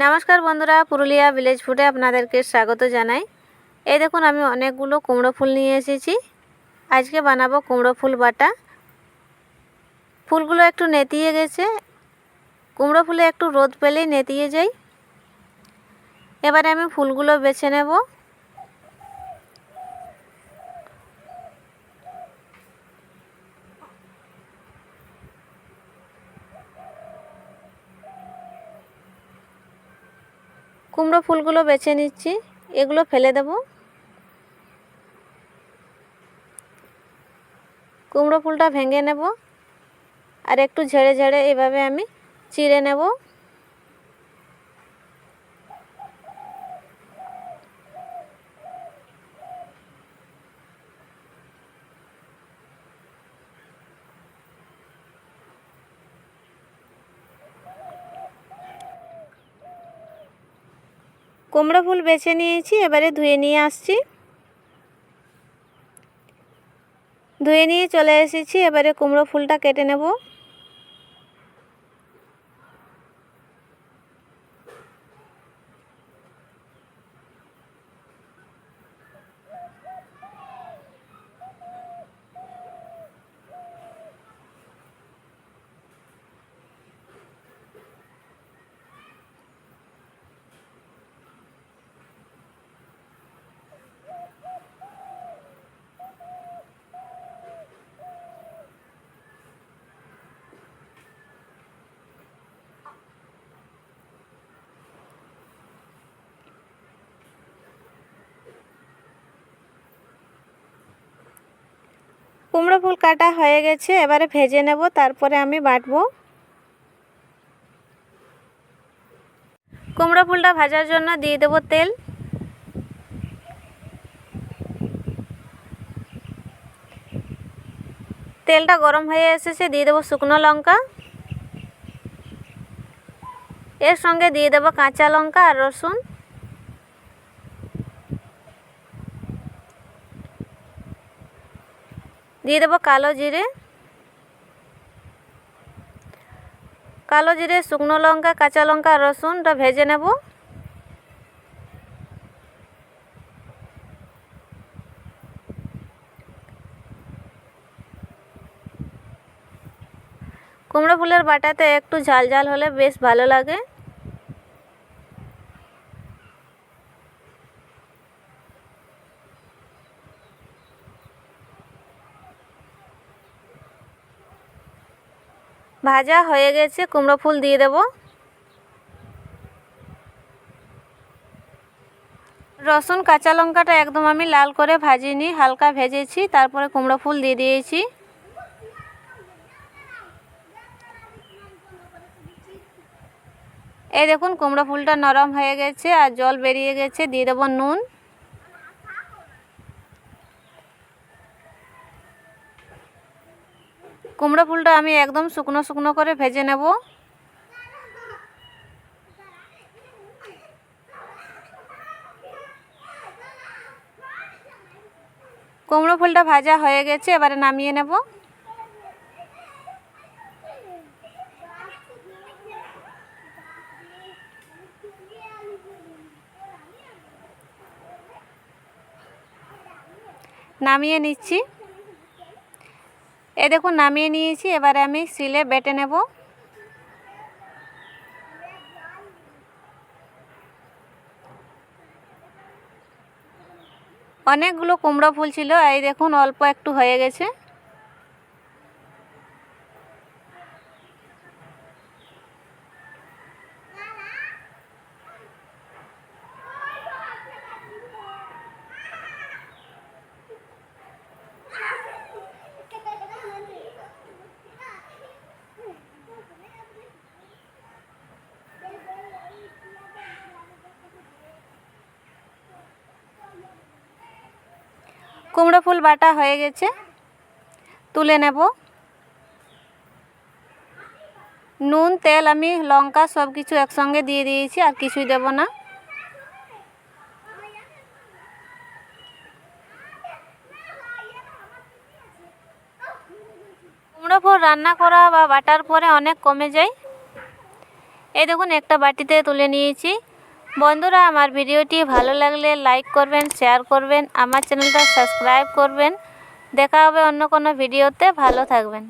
নমস্কার বন্ধুরা, পুরুলিয়া ভিলেজ ফুডে আপনাদেরকে স্বাগত জানাই। এই দেখুন আমি অনেকগুলো কুমড়ো ফুল নিয়ে এসেছি। আজকে বানাবো কুমড়ো ফুল বাটা। ফুলগুলো একটু নেতিয়ে গেছে। কুমড়ো ফুলে একটু রোদ পেলেই নেতিয়ে যায়। এবারে আমি ফুলগুলো বেছে নেব। কুমড়ো ফুলগুলো বেছে নিচ্ছি, এগুলো ফেলে দেব। কুমড়ো ফুলটা ভেঙে নেব আর একটু ঝেড়ে ঝেড়ে এভাবে আমি চিড়ে নেব। কুমড়ো ফুল বেছে নিয়েছি, এবারে ধুয়ে নিয়ে আসছি। ধুয়ে নিয়ে চলে এসেছি, এবারে কুমড়ো ফুলটা কেটে নেব। কুমড়ো ফুল কাটা হয়ে গেছে, এবারে ভেজে নেব, তারপরে আমি বাটবো। কুমড়ো ফুলটা ভাজার জন্য দিয়ে দেব তেল। তেলটা গরম হয়ে এসেছে, দিয়ে দেব শুকনো লঙ্কা। এর সঙ্গে দিয়ে দেব কাঁচা লঙ্কা আর রসুন। দিয়ে দেব কালো জিরে। কালো জিরে, শুকনো লঙ্কা, কাঁচা লঙ্কা আর রসুনটা ভেজে নেব। কুমড়ো ফুলের বাটাতে একটু ঝাল ঝাল হলে বেশ ভালো লাগে। ভাজা হয়ে গেছে, কুমড়ো ফুল দিয়ে দেব। রসুন কাঁচা লঙ্কাটা একদম আমি লাল করে ভাজিনি, হালকা ভেজেছি, তারপরে কুমড়ো ফুল দিয়ে দিয়েছি। এই দেখুন কুমড়ো ফুলটা নরম হয়ে গেছে আর জল বেরিয়ে গেছে, দিয়ে দেব নুন। কুমড়ো ফুলটা আমি একদম শুকনো শুকনো করে ভেজে নেব। কুমড়ো ফুলটা ভাজা হয়ে গেছে, এবারে নামিয়ে নেব। নামিয়ে নিচ্ছি। এই দেখুন নামিয়ে নিয়েছি, এবারে আমি শিলে বেটে নেব। অনেকগুলো কুমড়ো ফুল ছিল, এই দেখুন অল্প একটু হয়ে গেছে। কুমড়ো ফুল বাটা হয়ে গেছে, তুলে নেব। নুন, তেল, আমি লঙ্কা সব কিছু একসঙ্গে দিয়ে দিয়েছি, আর কিছুই দেব না। কুমড়ো ফুল রান্না করা বা বাটার পরে অনেক কমে যায়। এই দেখুন একটা বাটিতে তুলে নিয়েছি। বন্ধুরা, আমার ভিডিওটি ভালো লাগলে লাইক করবেন, শেয়ার করবেন, আমার চ্যানেলটা সাবস্ক্রাইব করবেন। দেখা হবে অন্য কোনো ভিডিওতে। ভালো থাকবেন।